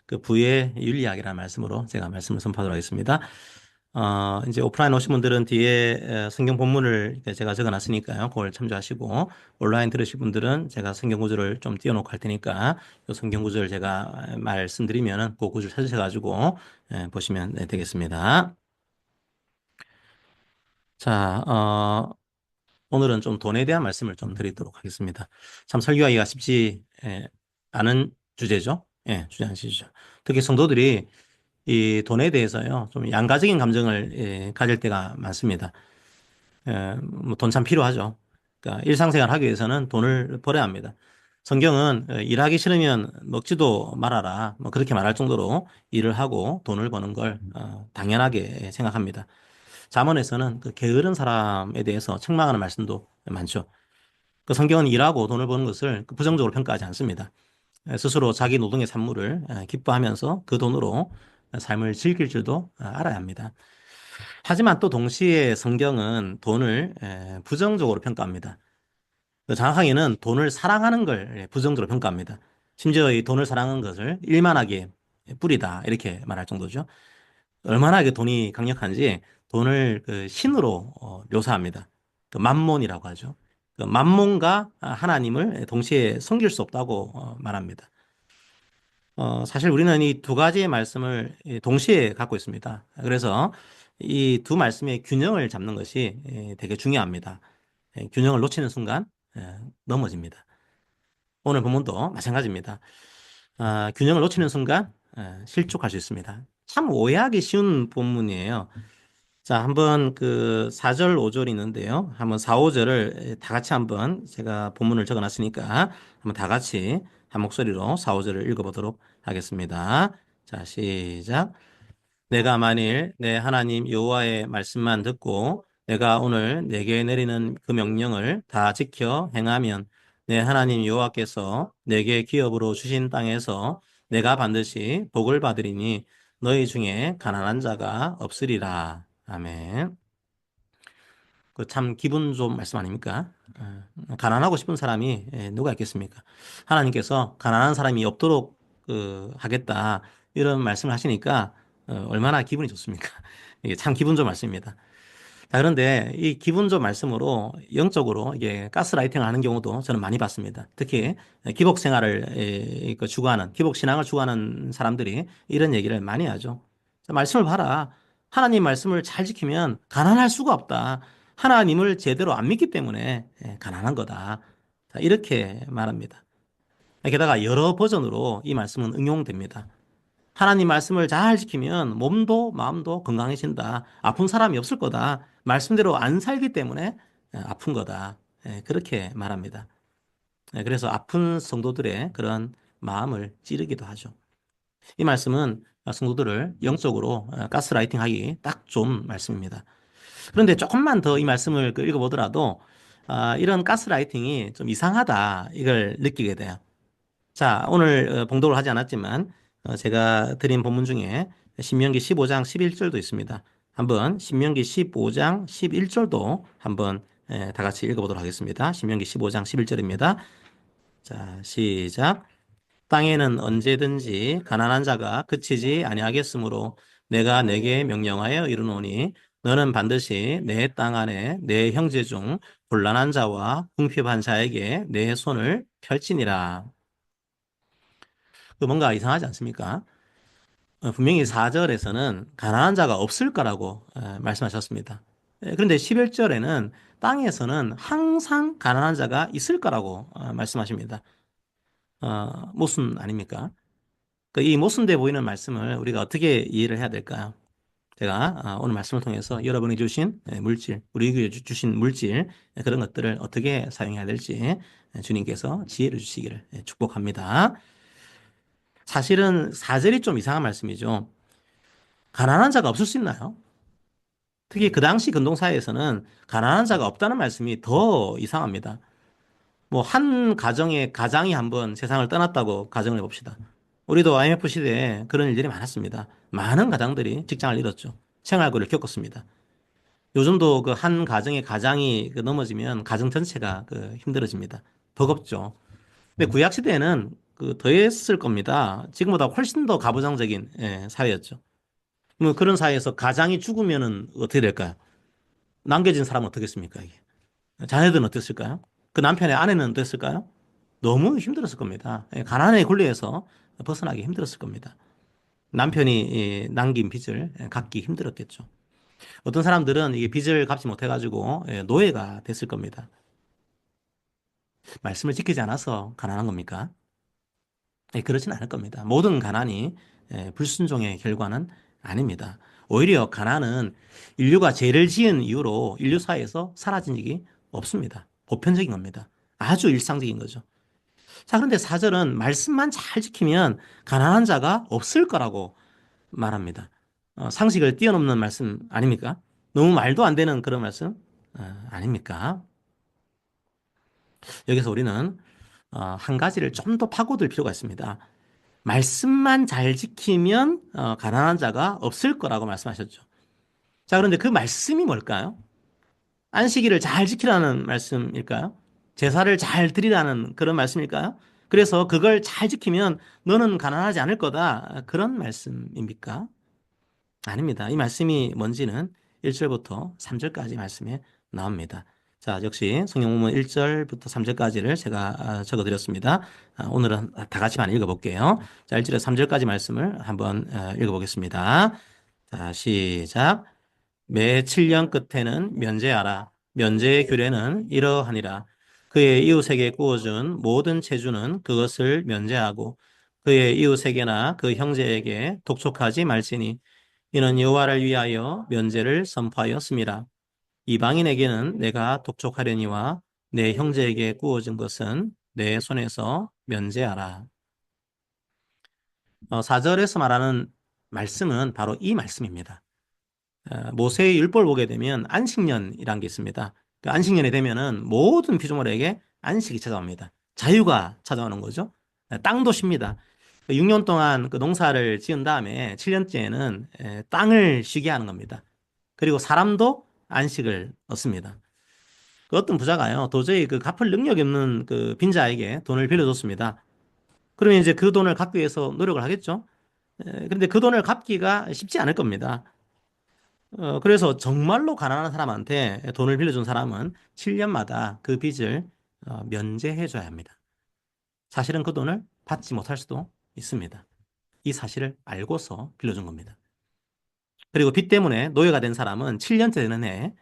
그 부의 윤리학이라는 말씀으로 제가 말씀을 선포하도록 하겠습니다. 이제 오프라인 오신 분들은 뒤에 성경 본문을 제가 적어 놨으니까요. 그걸 참조하시고 온라인 들으실 분들은 제가 성경 구절을 좀 띄워놓고 할 테니까 이 성경 구절 제가 말씀드리면은 그 구절 찾으셔가지고 보시면 되겠습니다. 자, 오늘은 좀 돈에 대한 말씀을 좀 드리도록 하겠습니다. 참 설교하기가 쉽지 않은 주제죠. 예, 주제 안 주죠. 특히 성도들이 이 돈에 대해서요, 좀 양가적인 감정을 가질 때가 많습니다. 뭐돈 참 필요하죠. 그러니까 일상생활 하기 위해서는 돈을 벌어야 합니다. 성경은 일하기 싫으면 먹지도 말아라. 뭐 그렇게 말할 정도로 일을 하고 돈을 버는 걸 당연하게 생각합니다. 잠언에서는 그 게으른 사람에 대해서 책망하는 말씀도 많죠. 그 성경은 일하고 돈을 버는 것을 그 부정적으로 평가하지 않습니다. 스스로 자기 노동의 산물을 기뻐하면서 그 돈으로 삶을 즐길 줄도 알아야 합니다. 하지만 또 동시에 성경은 돈을 부정적으로 평가합니다. 정확하게는 돈을 사랑하는 걸 부정적으로 평가합니다. 심지어 이 돈을 사랑하는 것을 일만하게 뿌리다 이렇게 말할 정도죠. 얼마나 그 돈이 강력한지 돈을 그 신으로 묘사합니다. 그 만몬이라고 하죠. 그 만몬과 하나님을 동시에 섬길 수 없다고 말합니다. 사실 우리는 이 두 가지의 말씀을 동시에 갖고 있습니다. 그래서 이 두 말씀의 균형을 잡는 것이 되게 중요합니다. 균형을 놓치는 순간 넘어집니다. 오늘 본문도 마찬가지입니다. 균형을 놓치는 순간 실족할 수 있습니다. 참 오해하기 쉬운 본문이에요. 자, 한번 그 4절, 5절이 있는데요. 한번 4, 5절을 다 같이 한번 제가 본문을 적어 놨으니까 한번 다 같이 한 목소리로 4, 5절을 읽어보도록 하겠습니다. 자, 시작. 내가 만일 내 하나님 여호와의 말씀만 듣고 내가 오늘 내게 내리는 그 명령을 다 지켜 행하면 내 하나님 여호와께서 내게 기업으로 주신 땅에서 내가 반드시 복을 받으리니 너희 중에 가난한 자가 없으리라. 아멘. 그 참 기분 좋은 말씀 아닙니까? 가난하고 싶은 사람이 누가 있겠습니까? 하나님께서 가난한 사람이 없도록 하겠다 이런 말씀을 하시니까 얼마나 기분이 좋습니까? 이게 참 기분 좋은 말씀입니다. 자, 그런데 이 기분 좋은 말씀으로 영적으로 이게 가스라이팅을 하는 경우도 저는 많이 봤습니다. 특히 기복 생활을 추구하는 기복 신앙을 추구하는 사람들이 이런 얘기를 많이 하죠. 말씀을 봐라. 하나님 말씀을 잘 지키면 가난할 수가 없다. 하나님을 제대로 안 믿기 때문에 가난한 거다. 자, 이렇게 말합니다. 게다가 여러 버전으로 이 말씀은 응용됩니다. 하나님 말씀을 잘 지키면 몸도 마음도 건강해진다. 아픈 사람이 없을 거다. 말씀대로 안 살기 때문에 아픈 거다. 그렇게 말합니다. 그래서 아픈 성도들의 그런 마음을 찌르기도 하죠. 이 말씀은 성도들을 영적으로 가스라이팅하기 딱 좋은 말씀입니다. 그런데 조금만 더 이 말씀을 읽어보더라도 이런 가스라이팅이 좀 이상하다 이걸 느끼게 돼요. 자, 오늘 봉독을 하지 않았지만 제가 드린 본문 중에 신명기 15장 11절도 있습니다. 한번 신명기 15장 11절도 한번 다 같이 읽어보도록 하겠습니다. 신명기 15장 11절입니다. 자, 시작. 땅에는 언제든지 가난한 자가 그치지 아니하겠으므로 내가 내게 명령하여 이르노니 너는 반드시 내 땅 안에 내 형제 중 곤란한 자와 궁핍한 자에게 내 손을 펼치니라. 그 뭔가 이상하지 않습니까? 분명히 4절에서는 가난한 자가 없을 거라고 말씀하셨습니다. 그런데 11절에는 땅에서는 항상 가난한 자가 있을 거라고 말씀하십니다. 모순 아닙니까? 이 모순돼 보이는 말씀을 우리가 어떻게 이해를 해야 될까요? 제가 오늘 말씀을 통해서 여러분이 주신 물질, 우리에게 주신 물질 그런 것들을 어떻게 사용해야 될지 주님께서 지혜를 주시기를 축복합니다. 사실은 4절이 좀 이상한 말씀이죠. 가난한 자가 없을 수 있나요? 특히 그 당시 근동사회에서는 가난한 자가 없다는 말씀이 더 이상합니다. 뭐 한 가정의 가장이 한번 세상을 떠났다고 가정을 해봅시다. 우리도 IMF 시대에 그런 일들이 많았습니다. 많은 가장들이 직장을 잃었죠. 생활고를 겪었습니다. 요즘도 그 한 가정의 가장이 넘어지면 가정 전체가 힘들어집니다. 버겁죠. 근데 구약 시대에는 그 더했을 겁니다. 지금보다 훨씬 더 가부장적인 예, 사회였죠. 뭐 그런 사회에서 가장이 죽으면은 어떻게 될까요? 남겨진 사람은 어떻겠습니까, 이게? 자녀들은 어땠을까요? 그 남편의 아내는 어땠을까요? 너무 힘들었을 겁니다. 예, 가난의 굴레에서 벗어나기 힘들었을 겁니다. 남편이 남긴 빚을 갚기 힘들었겠죠. 어떤 사람들은 이게 빚을 갚지 못해가지고 노예가 됐을 겁니다. 말씀을 지키지 않아서 가난한 겁니까? 그렇진 않을 겁니다. 모든 가난이 불순종의 결과는 아닙니다. 오히려 가난은 인류가 죄를 지은 이후로 인류 사회에서 사라진 적이 없습니다. 보편적인 겁니다. 아주 일상적인 거죠. 자, 그런데 사절은 말씀만 잘 지키면 가난한 자가 없을 거라고 말합니다. 상식을 뛰어넘는 말씀 아닙니까? 너무 말도 안 되는 그런 말씀 아닙니까? 여기서 우리는 한 가지를 좀 더 파고들 필요가 있습니다. 말씀만 잘 지키면 가난한 자가 없을 거라고 말씀하셨죠. 자, 그런데 그 말씀이 뭘까요? 안식일을 잘 지키라는 말씀일까요? 제사를 잘 드리라는 그런 말씀일까요? 그래서 그걸 잘 지키면 너는 가난하지 않을 거다. 그런 말씀입니까? 아닙니다. 이 말씀이 뭔지는 1절부터 3절까지 말씀에 나옵니다. 자, 역시 성경 본문 1절부터 3절까지를 제가 적어드렸습니다. 오늘은 다 같이만 읽어볼게요. 자, 1절에서 3절까지 말씀을 한번 읽어보겠습니다. 자, 시작. 매 7년 끝에는 면제하라. 면제의 규례는 이러하니라. 그의 이웃에게 구워준 모든 채주는 그것을 면제하고 그의 이웃에게나 그 형제에게 독촉하지 말지니 이는 여호와를 위하여 면제를 선포하였습니다. 이방인에게는 내가 독촉하려니와 내 형제에게 구워진 것은 내 손에서 면제하라. 4절에서 말하는 말씀은 바로 이 말씀입니다. 모세의 율법을 보게 되면 안식년이라는 게 있습니다. 그 안식년이 되면은 모든 피조물에게 안식이 찾아옵니다. 자유가 찾아오는 거죠. 땅도 쉽니다. 6년 동안 그 농사를 지은 다음에 7년째에는 땅을 쉬게 하는 겁니다. 그리고 사람도 안식을 얻습니다. 그 어떤 부자가요, 도저히 그 갚을 능력이 없는 그 빈자에게 돈을 빌려줬습니다. 그러면 이제 그 돈을 갚기 위해서 노력을 하겠죠. 그런데 그 돈을 갚기가 쉽지 않을 겁니다. 그래서 정말로 가난한 사람한테 돈을 빌려준 사람은 7년마다 그 빚을 면제해줘야 합니다. 사실은 그 돈을 받지 못할 수도 있습니다. 이 사실을 알고서 빌려준 겁니다. 그리고 빚 때문에 노예가 된 사람은 7년째 되는 해에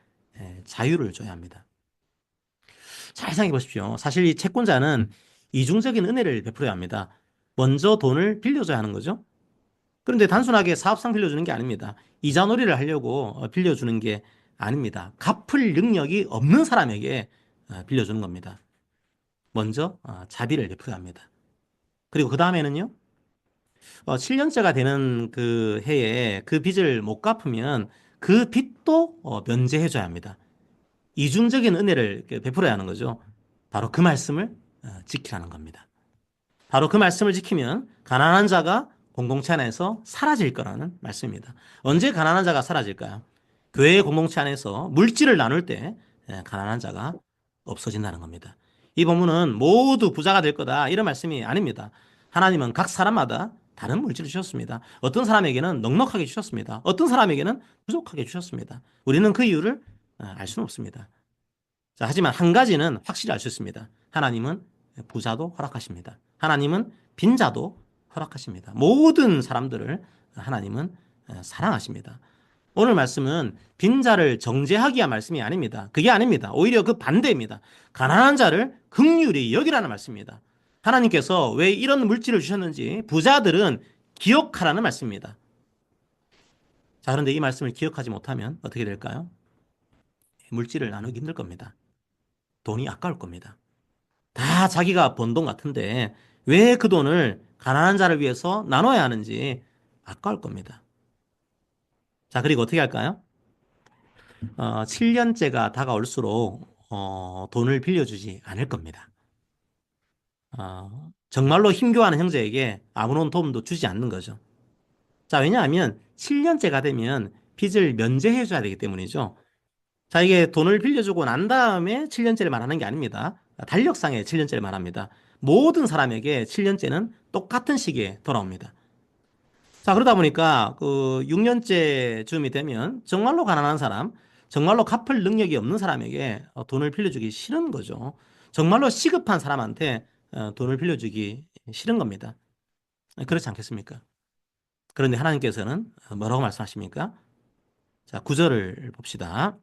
자유를 줘야 합니다. 잘 생각해 보십시오. 사실 이 채권자는 이중적인 은혜를 베풀어야 합니다. 먼저 돈을 빌려줘야 하는 거죠. 그런데 단순하게 사업상 빌려주는 게 아닙니다. 이자놀이를 하려고 빌려주는 게 아닙니다. 갚을 능력이 없는 사람에게 빌려주는 겁니다. 먼저 자비를 베풀어야 합니다. 그리고 그 다음에는요, 7년째가 되는 그 해에 그 빚을 못 갚으면 그 빚도 면제해줘야 합니다. 이중적인 은혜를 베풀어야 하는 거죠. 바로 그 말씀을 지키라는 겁니다. 바로 그 말씀을 지키면 가난한 자가 공동체 안에서 사라질 거라는 말씀입니다. 언제 가난한 자가 사라질까요? 교회의 공동체 안에서 물질을 나눌 때 가난한 자가 없어진다는 겁니다. 이 본문은 모두 부자가 될 거다 이런 말씀이 아닙니다. 하나님은 각 사람마다 다른 물질을 주셨습니다. 어떤 사람에게는 넉넉하게 주셨습니다. 어떤 사람에게는 부족하게 주셨습니다. 우리는 그 이유를 알 수는 없습니다. 자, 하지만 한 가지는 확실히 알 수 있습니다. 하나님은 부자도 허락하십니다. 하나님은 빈자도 허락하십니다. 모든 사람들을 하나님은 사랑하십니다. 오늘 말씀은 빈자를 정죄하기 위한 말씀이 아닙니다. 그게 아닙니다. 오히려 그 반대입니다. 가난한 자를 긍휼히 여기라는 말씀입니다. 하나님께서 왜 이런 물질을 주셨는지 부자들은 기억하라는 말씀입니다. 자, 그런데 이 말씀을 기억하지 못하면 어떻게 될까요? 물질을 나누기 힘들 겁니다. 돈이 아까울 겁니다. 다 자기가 번 돈 같은데 왜 그 돈을 가난한 자를 위해서 나눠야 하는지 아까울 겁니다. 자, 그리고 어떻게 할까요? 7년째가 다가올수록 돈을 빌려주지 않을 겁니다. 정말로 힘겨워하는 형제에게 아무런 도움도 주지 않는 거죠. 자, 왜냐하면 7년째가 되면 빚을 면제해줘야 되기 때문이죠. 자, 이게 돈을 빌려주고 난 다음에 7년째를 말하는 게 아닙니다. 달력상의 7년째를 말합니다. 모든 사람에게 7년째는 똑같은 시기에 돌아옵니다. 자, 그러다 보니까 그 6년째쯤이 되면 정말로 가난한 사람, 정말로 갚을 능력이 없는 사람에게 돈을 빌려주기 싫은 거죠. 정말로 시급한 사람한테 돈을 빌려주기 싫은 겁니다. 그렇지 않겠습니까? 그런데 하나님께서는 뭐라고 말씀하십니까? 자, 구절을 봅시다.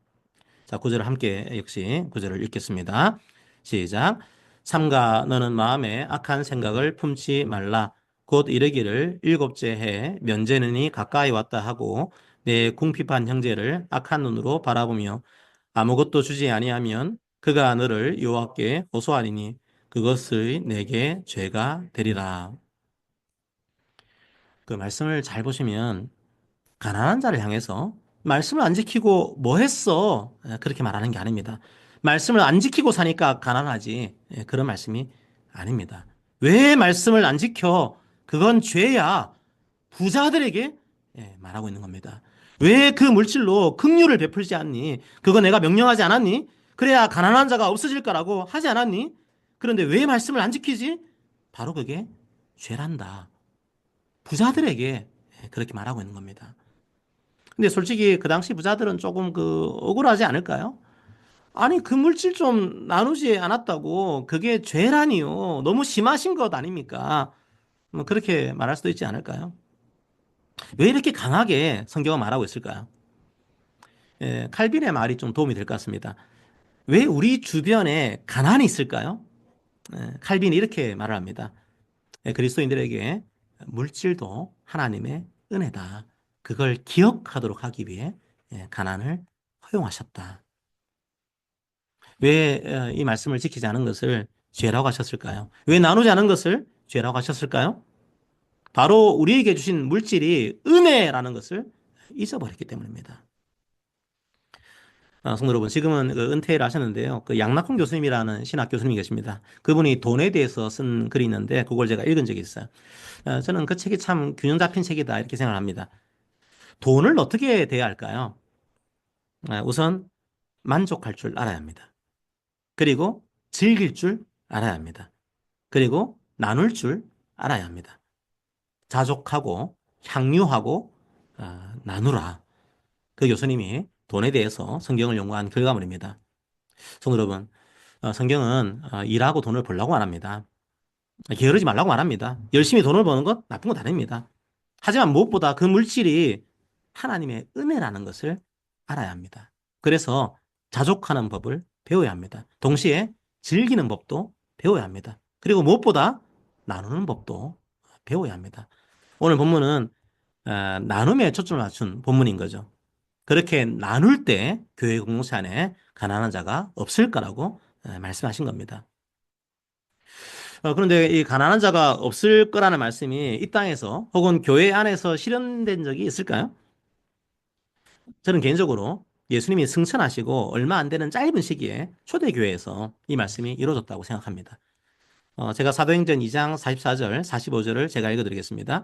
자, 구절을 함께 역시 구절을 읽겠습니다. 시작. 삼가 너는 마음에 악한 생각을 품지 말라. 곧 이르기를 일곱째 해 면제는이 가까이 왔다 하고 내 궁핍한 형제를 악한 눈으로 바라보며 아무것도 주지 아니하면 그가 너를 여호와께 고소하리니 그것의 내게 죄가 되리라. 그 말씀을 잘 보시면 가난한 자를 향해서 말씀을 안 지키고 뭐 했어? 그렇게 말하는 게 아닙니다. 말씀을 안 지키고 사니까 가난하지. 그런 말씀이 아닙니다. 왜 말씀을 안 지켜? 그건 죄야. 부자들에게 말하고 있는 겁니다. 왜 그 물질로 긍휼을 베풀지 않니? 그거 내가 명령하지 않았니? 그래야 가난한 자가 없어질 거라고 하지 않았니? 그런데 왜 말씀을 안 지키지? 바로 그게 죄란다. 부자들에게 그렇게 말하고 있는 겁니다. 근데 솔직히 그 당시 부자들은 조금 그 억울하지 않을까요? 아니, 그 물질 좀 나누지 않았다고 그게 죄라니요. 너무 심하신 것 아닙니까? 뭐 그렇게 말할 수도 있지 않을까요? 왜 이렇게 강하게 성경은 말하고 있을까요? 칼빈의 말이 좀 도움이 될 것 같습니다. 왜 우리 주변에 가난이 있을까요? 칼빈이 이렇게 말을 합니다. 그리스도인들에게 물질도 하나님의 은혜다. 그걸 기억하도록 하기 위해 가난을 허용하셨다. 왜 이 말씀을 지키지 않은 것을 죄라고 하셨을까요? 왜 나누지 않은 것을 죄라고 하셨을까요? 바로 우리에게 주신 물질이 은혜라는 것을 잊어버렸기 때문입니다. 성도 여러분, 지금은 그 은퇴를 하셨는데요. 그 양낙훈 교수님이라는 신학 교수님이 계십니다. 그분이 돈에 대해서 쓴 글이 있는데 그걸 제가 읽은 적이 있어요. 저는 그 책이 참 균형 잡힌 책이다 이렇게 생각합니다. 돈을 어떻게 대해야 할까요? 우선 만족할 줄 알아야 합니다. 그리고 즐길 줄 알아야 합니다. 그리고 나눌 줄 알아야 합니다. 자족하고 향유하고 나누라. 그 교수님이 돈에 대해서 성경을 연구한 결과물입니다. 성도 여러분, 성경은 일하고 돈을 벌라고 안 합니다. 게으르지 말라고 말합니다. 열심히 돈을 버는 것 나쁜 것 아닙니다. 하지만 무엇보다 그 물질이 하나님의 은혜라는 것을 알아야 합니다. 그래서 자족하는 법을 배워야 합니다. 동시에 즐기는 법도 배워야 합니다. 그리고 무엇보다 나누는 법도 배워야 합니다. 오늘 본문은 나눔에 초점을 맞춘 본문인 거죠. 그렇게 나눌 때 교회 공동체 안에 가난한 자가 없을 거라고 말씀하신 겁니다. 그런데 이 가난한 자가 없을 거라는 말씀이 이 땅에서 혹은 교회 안에서 실현된 적이 있을까요? 저는 개인적으로 예수님이 승천하시고 얼마 안 되는 짧은 시기에 초대교회에서 이 말씀이 이루어졌다고 생각합니다. 제가 사도행전 2장 44절, 45절을 제가 읽어드리겠습니다.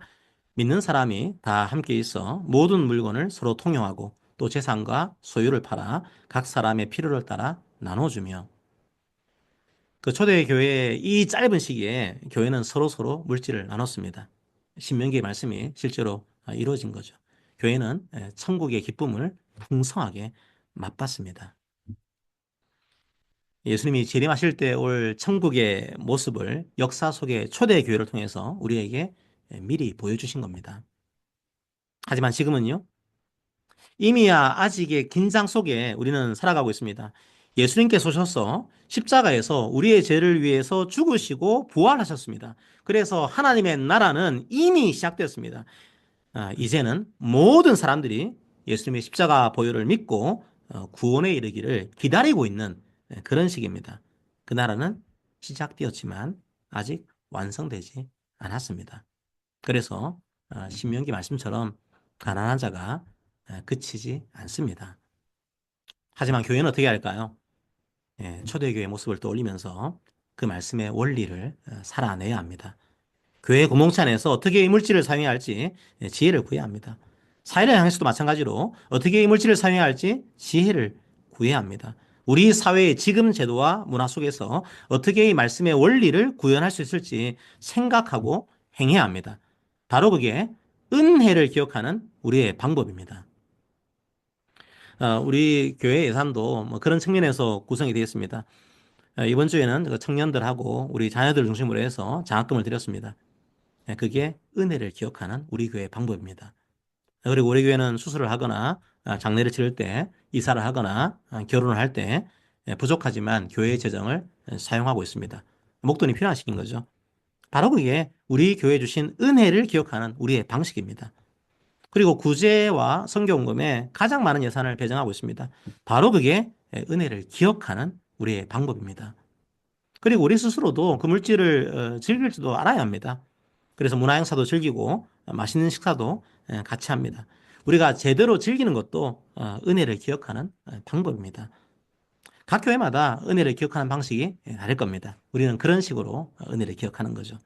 믿는 사람이 다 함께 있어 모든 물건을 서로 통용하고 또 재산과 소유를 팔아 각 사람의 필요를 따라 나눠주며 그 초대교회의 이 짧은 시기에 교회는 서로 물질을 나눴습니다. 신명기의 말씀이 실제로 이루어진 거죠. 교회는 천국의 기쁨을 풍성하게 맛봤습니다. 예수님이 재림하실 때 올 천국의 모습을 역사 속의 초대교회를 통해서 우리에게 미리 보여주신 겁니다. 하지만 지금은요, 이미야 아직의 긴장 속에 우리는 살아가고 있습니다. 예수님께서 오셔서 십자가에서 우리의 죄를 위해서 죽으시고 부활하셨습니다. 그래서 하나님의 나라는 이미 시작되었습니다. 이제는 모든 사람들이 예수님의 십자가 보혈을 믿고 구원에 이르기를 기다리고 있는 그런 시기입니다. 그 나라는 시작되었지만 아직 완성되지 않았습니다. 그래서 신명기 말씀처럼 가난한 자가 그치지 않습니다. 하지만 교회는 어떻게 할까요? 초대교회 모습을 떠올리면서 그 말씀의 원리를 살아내야 합니다. 교회 공동체 안에서 어떻게 이 물질을 사용해야 할지 지혜를 구해야 합니다. 사회를 향해서도 마찬가지로 어떻게 이 물질을 사용해야 할지 지혜를 구해야 합니다. 우리 사회의 지금 제도와 문화 속에서 어떻게 이 말씀의 원리를 구현할 수 있을지 생각하고 행해야 합니다. 바로 그게 은혜를 기억하는 우리의 방법입니다. 우리 교회 예산도 뭐 그런 측면에서 구성이 되어 있습니다. 이번 주에는 그 청년들하고 우리 자녀들 중심으로 해서 장학금을 드렸습니다. 그게 은혜를 기억하는 우리 교회의 방법입니다. 그리고 우리 교회는 수술을 하거나 장례를 치를 때, 이사를 하거나 결혼을 할 때 부족하지만 교회의 재정을 사용하고 있습니다. 목돈이 필요하신 거죠. 바로 그게 우리 교회 주신 은혜를 기억하는 우리의 방식입니다. 그리고 구제와 선교원금에 가장 많은 예산을 배정하고 있습니다. 바로 그게 은혜를 기억하는 우리의 방법입니다. 그리고 우리 스스로도 그 물질을 즐길 줄도 알아야 합니다. 그래서 문화행사도 즐기고 맛있는 식사도 같이 합니다. 우리가 제대로 즐기는 것도 은혜를 기억하는 방법입니다. 각 교회마다 은혜를 기억하는 방식이 다를 겁니다. 우리는 그런 식으로 은혜를 기억하는 거죠.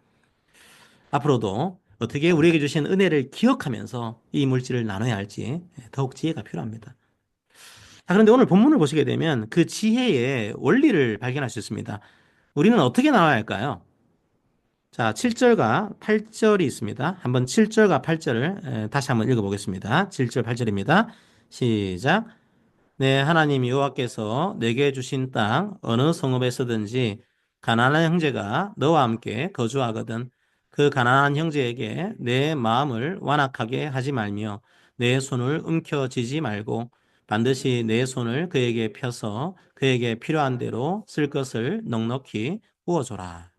앞으로도 어떻게 우리에게 주신 은혜를 기억하면서 이 물질을 나눠야 할지 더욱 지혜가 필요합니다. 그런데 오늘 본문을 보시게 되면 그 지혜의 원리를 발견할 수 있습니다. 우리는 어떻게 나눠야 할까요? 자, 7절과 8절이 있습니다. 한번 7절과 8절을 다시 한번 읽어보겠습니다. 7절, 8절입니다. 시작. 내 하나님 여호와께서 내게 주신 땅 어느 성읍에서든지 가난한 형제가 너와 함께 거주하거든 그 가난한 형제에게 내 마음을 완악하게 하지 말며 내 손을 움켜쥐지 말고 반드시 내 손을 그에게 펴서 그에게 필요한 대로 쓸 것을 넉넉히 부어줘라.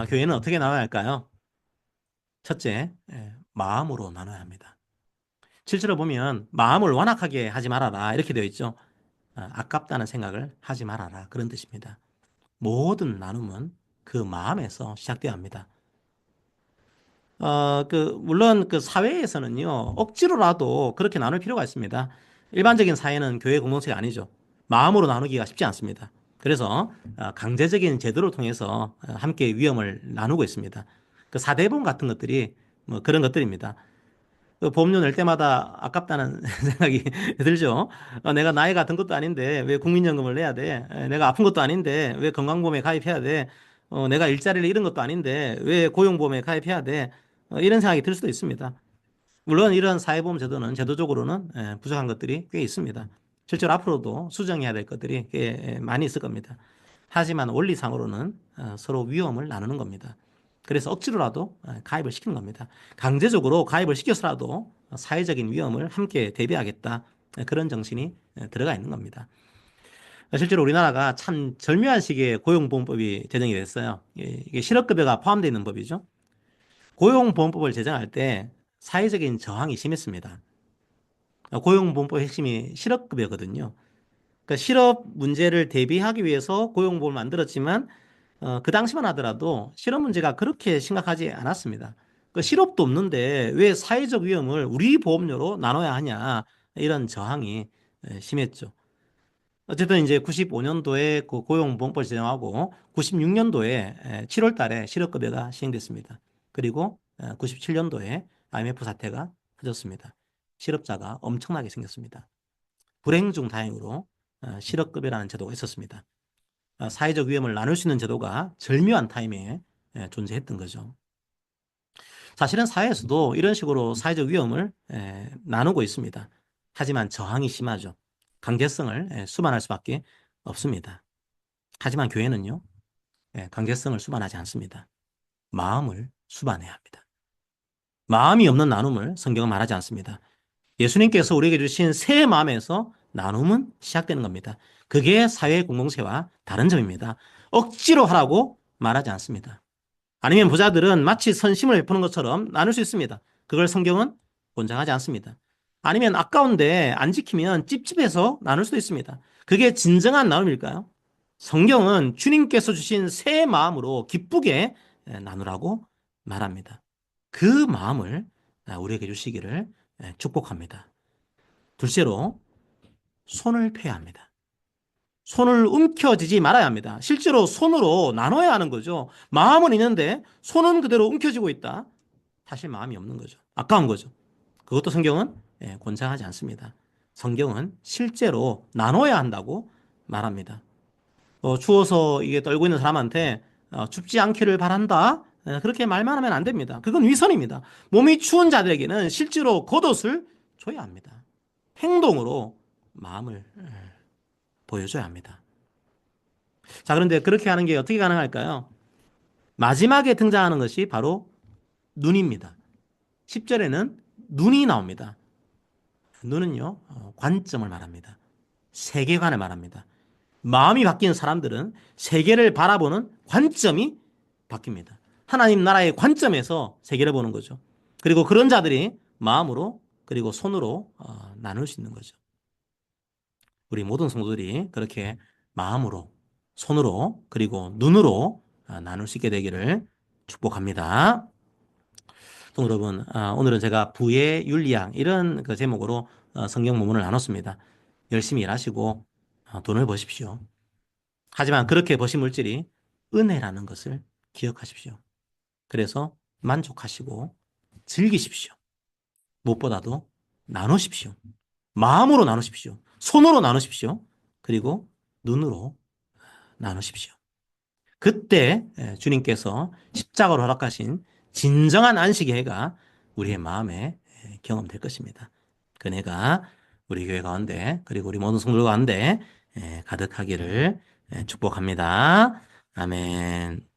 교회는 어떻게 나눠야 할까요? 첫째, 마음으로 나눠야 합니다. 7절을 보면 마음을 완악하게 하지 말아라 이렇게 되어 있죠. 아깝다는 생각을 하지 말아라 그런 뜻입니다. 모든 나눔은 그 마음에서 시작되어야 합니다. 물론 그 사회에서는요, 억지로라도 그렇게 나눌 필요가 있습니다. 일반적인 사회는 교회 공동체가 아니죠. 마음으로 나누기가 쉽지 않습니다. 그래서 강제적인 제도를 통해서 함께 위험을 나누고 있습니다. 그 사대보험 같은 것들이 뭐 그런 것들입니다. 그 보험료 낼 때마다 아깝다는 생각이 들죠. 내가 나이가 든 것도 아닌데 왜 국민연금을 내야 돼? 내가 아픈 것도 아닌데 왜 건강보험에 가입해야 돼? 내가 일자리를 잃은 것도 아닌데 왜 고용보험에 가입해야 돼? 이런 생각이 들 수도 있습니다. 물론 이런 사회보험 제도는 제도적으로는 부족한 것들이 꽤 있습니다. 실제로 앞으로도 수정해야 될 것들이 꽤 많이 있을 겁니다. 하지만 원리상으로는 서로 위험을 나누는 겁니다. 그래서 억지로라도 가입을 시키는 겁니다. 강제적으로 가입을 시켜서라도 사회적인 위험을 함께 대비하겠다. 그런 정신이 들어가 있는 겁니다. 실제로 우리나라가 참 절묘한 시기에 고용보험법이 제정이 됐어요. 이게 실업급여가 포함되어 있는 법이죠. 고용보험법을 제정할 때 사회적인 저항이 심했습니다. 고용보험법 핵심이 실업급여거든요. 그러니까 실업 문제를 대비하기 위해서 고용보험을 만들었지만 그 당시만 하더라도 실업 문제가 그렇게 심각하지 않았습니다. 그 실업도 없는데 왜 사회적 위험을 우리 보험료로 나눠야 하냐 이런 저항이 심했죠. 어쨌든 이제 95년도에 그 고용보험법을 제정하고 96년도에 7월 달에 실업급여가 시행됐습니다. 그리고 97년도에 IMF 사태가 터졌습니다. 실업자가 엄청나게 생겼습니다. 불행 중 다행으로 실업급여라는 제도가 있었습니다. 사회적 위험을 나눌 수 있는 제도가 절묘한 타이밍에 존재했던 거죠. 사실은 사회에서도 이런 식으로 사회적 위험을 나누고 있습니다. 하지만 저항이 심하죠. 강제성을 수반할 수밖에 없습니다. 하지만 교회는요, 강제성을 수반하지 않습니다. 마음을 수반해야 합니다. 마음이 없는 나눔을 성경은 말하지 않습니다. 예수님께서 우리에게 주신 새 마음에서 나눔은 시작되는 겁니다. 그게 사회 공동체와 다른 점입니다. 억지로 하라고 말하지 않습니다. 아니면 부자들은 마치 선심을 베푸는 것처럼 나눌 수 있습니다. 그걸 성경은 권장하지 않습니다. 아니면 아까운데 안 지키면 찝찝해서 나눌 수도 있습니다. 그게 진정한 나눔일까요? 성경은 주님께서 주신 새 마음으로 기쁘게 나누라고 말합니다. 그 마음을 우리에게 주시기를 축복합니다. 둘째로 손을 펴야 합니다. 손을 움켜쥐지 말아야 합니다. 실제로 손으로 나눠야 하는 거죠. 마음은 있는데 손은 그대로 움켜쥐고 있다. 사실 마음이 없는 거죠. 아까운 거죠. 그것도 성경은 권장하지 않습니다. 성경은 실제로 나눠야 한다고 말합니다. 추워서 이게 떨고 있는 사람한테 춥지 않기를 바란다. 그렇게 말만 하면 안 됩니다. 그건 위선입니다. 몸이 추운 자들에게는 실제로 겉옷을 줘야 합니다. 행동으로 마음을 보여줘야 합니다. 자, 그런데 그렇게 하는 게 어떻게 가능할까요? 마지막에 등장하는 것이 바로 눈입니다. 10절에는 눈이 나옵니다. 눈은요, 관점을 말합니다. 세계관을 말합니다. 마음이 바뀐 사람들은 세계를 바라보는 관점이 바뀝니다. 하나님 나라의 관점에서 세계를 보는 거죠. 그리고 그런 자들이 마음으로 그리고 손으로 나눌 수 있는 거죠. 우리 모든 성도들이 그렇게 마음으로, 손으로, 그리고 눈으로 나눌 수 있게 되기를 축복합니다. 또 여러분, 오늘은 제가 부의 윤리학 이런 그 제목으로 성경 본문을 나눴습니다. 열심히 일하시고 돈을 버십시오. 하지만 그렇게 버신 물질이 은혜라는 것을 기억하십시오. 그래서 만족하시고 즐기십시오. 무엇보다도 나누십시오. 마음으로 나누십시오. 손으로 나누십시오. 그리고 눈으로 나누십시오. 그때 주님께서 십자가로 허락하신 진정한 안식의 해가 우리의 마음에 경험될 것입니다. 그 은혜가 우리 교회 가운데 그리고 우리 모든 성도들 가운데 가득하기를 축복합니다. 아멘.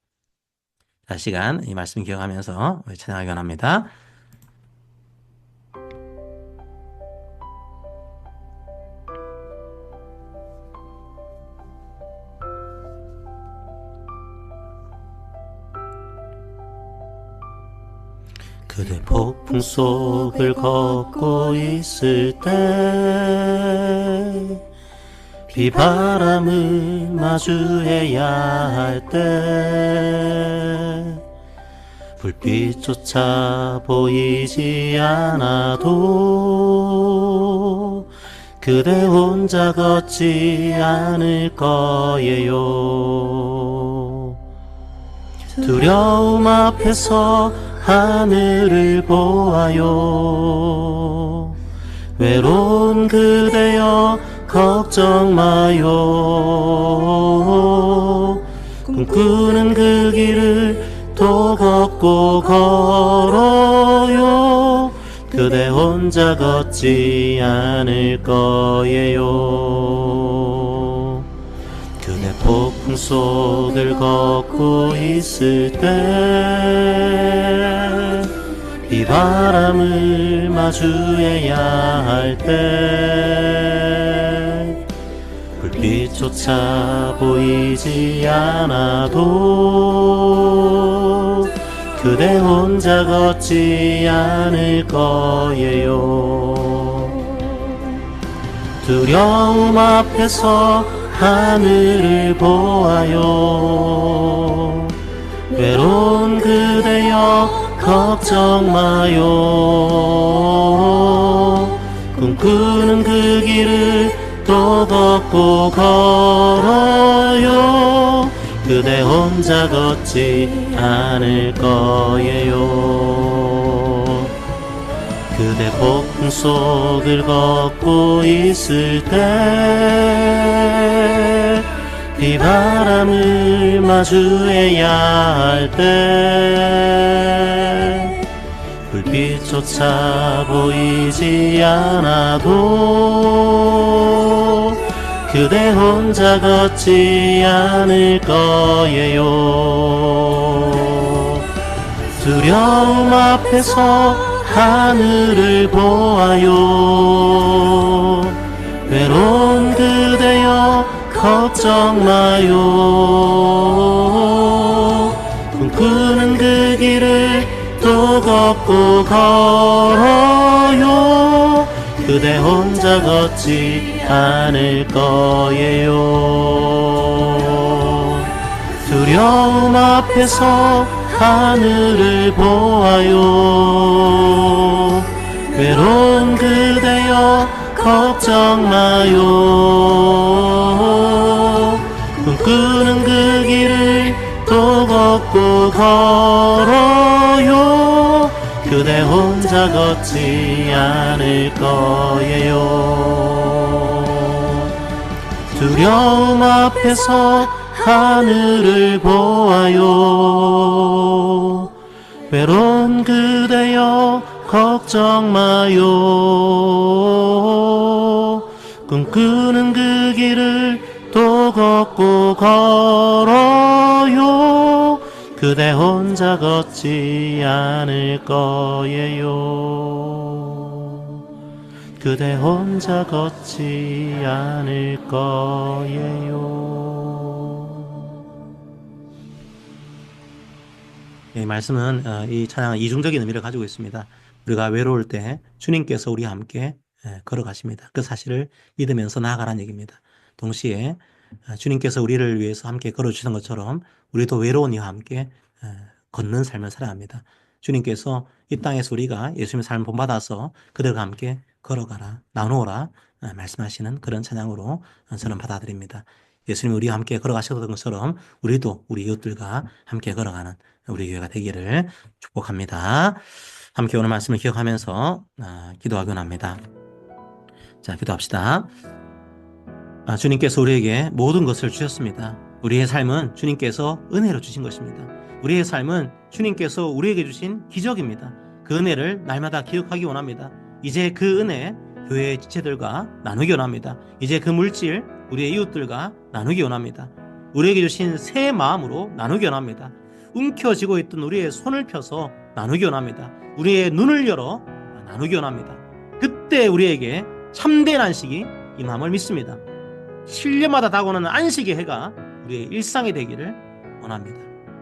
자, 시간 이 말씀 기억하면서 찬양하기 원합니다. 그대 폭풍 속을 걷고 있을 때 비바람을 마주해야 할 때 불빛조차 보이지 않아도 그대 혼자 걷지 않을 거예요. 두려움 앞에서 하늘을 보아요. 외로운 그대여 걱정 마요. 꿈꾸는 그 길을 또 걷고 걸어요. 그대 혼자 걷지 않을 거예요. 그대 폭풍 속을 걷고 있을 때 비바람을 마주해야 할 때 불빛조차 보이지 않아도 그대 혼자 걷지 않을 거예요. 두려움 앞에서 하늘을 보아요. 외로운 그대여 걱정 마요. 꿈꾸는 그 길을 또 걷고 걸어요. 그대 혼자 걷지 않을 거예요. 그대 폭풍 속을 걷고 있을 때 비바람을 마주해야 할 때 불빛조차 보이지 않아도 그대 혼자 걷지 않을 거예요. 두려움 앞에서 하늘을 보아요. 외로운 그대여 걱정 마요. 꿈꾸는 그 길을 또 걷고 걸어요. 그대 혼자 걷지 않을 거예요. 두려움 앞에서 하늘을 보아요. 외로운 그대여 걱정 마요. 꿈꾸는 그 길을 또 걷고 걸어요. 그대 그대 혼자 걷지 않을 거예요. 두려움 앞에서 하늘을 보아요. 외로운 그대여 걱정 마요. 꿈꾸는 그 길을 또 걷고 걸어요. 그대 혼자 걷지 않을 거예요. 그대 혼자 걷지 않을 거예요. 이 말씀은 이 찬양은 이중적인 의미를 가지고 있습니다. 우리가 외로울 때 주님께서 우리와 함께 걸어가십니다. 그 사실을 믿으면서 나아가라는 얘기입니다. 동시에 주님께서 우리를 위해서 함께 걸어주시는 것처럼 우리도 외로운 이와 함께 걷는 삶을 살아야 합니다. 주님께서 이 땅에서 우리가 예수님의 삶을 본받아서 그들과 함께 걸어가라, 나누어라 말씀하시는 그런 찬양으로 저는 받아들입니다. 예수님이 우리와 함께 걸어가셨던 것처럼 우리도 우리 이웃들과 함께 걸어가는 우리 교회가 되기를 축복합니다. 함께 오늘 말씀을 기억하면서 기도하기 원합니다. 자, 기도합시다. 주님께서 우리에게 모든 것을 주셨습니다. 우리의 삶은 주님께서 은혜로 주신 것입니다. 우리의 삶은 주님께서 우리에게 주신 기적입니다. 그 은혜를 날마다 기억하기 원합니다. 이제 그 은혜 교회의 지체들과 나누기 원합니다. 이제 그 물질 우리의 이웃들과 나누기 원합니다. 우리에게 주신 새 마음으로 나누기 원합니다. 움켜쥐고 있던 우리의 손을 펴서 나누기 원합니다. 우리의 눈을 열어 나누기 원합니다. 그때 우리에게 참된 안식이 임함을 믿습니다. 7년마다 다가오는 안식의 해가 우리의 일상이 되기를 원합니다.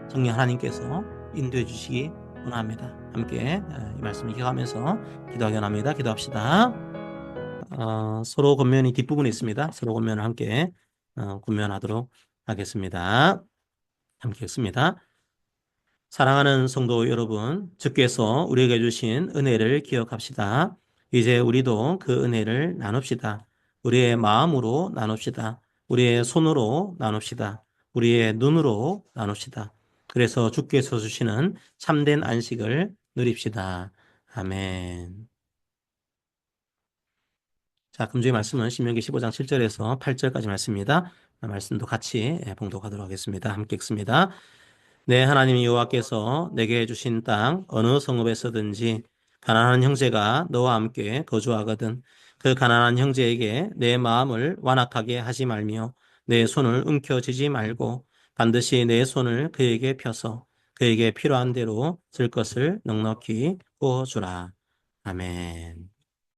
성령 하나님께서 인도해 주시기 원합니다. 함께 이 말씀을 기억하면서 기도하기 원합니다. 기도합시다. 서로 권면이 뒷부분에 있습니다. 서로 권면을 함께 권면하도록 하겠습니다. 함께 읽습니다. 사랑하는 성도 여러분, 주께서 우리에게 주신 은혜를 기억합시다. 이제 우리도 그 은혜를 나눕시다. 우리의 마음으로 나눕시다. 우리의 손으로 나눕시다. 우리의 눈으로 나눕시다. 그래서 주께서 주시는 참된 안식을 누립시다. 아멘. 자, 금주의 말씀은 신명기 15장 7절에서 8절까지 말씀입니다. 말씀도 같이 봉독하도록 하겠습니다. 함께 읽습니다. 내 하나님 여호와께서 내게 주신 땅 어느 성읍에서든지 가난한 형제가 너와 함께 거주하거든 그 가난한 형제에게 내 마음을 완악하게 하지 말며 내 손을 움켜쥐지 말고 반드시 내 손을 그에게 펴서 그에게 필요한 대로 줄 것을 넉넉히 부어주라. 아멘.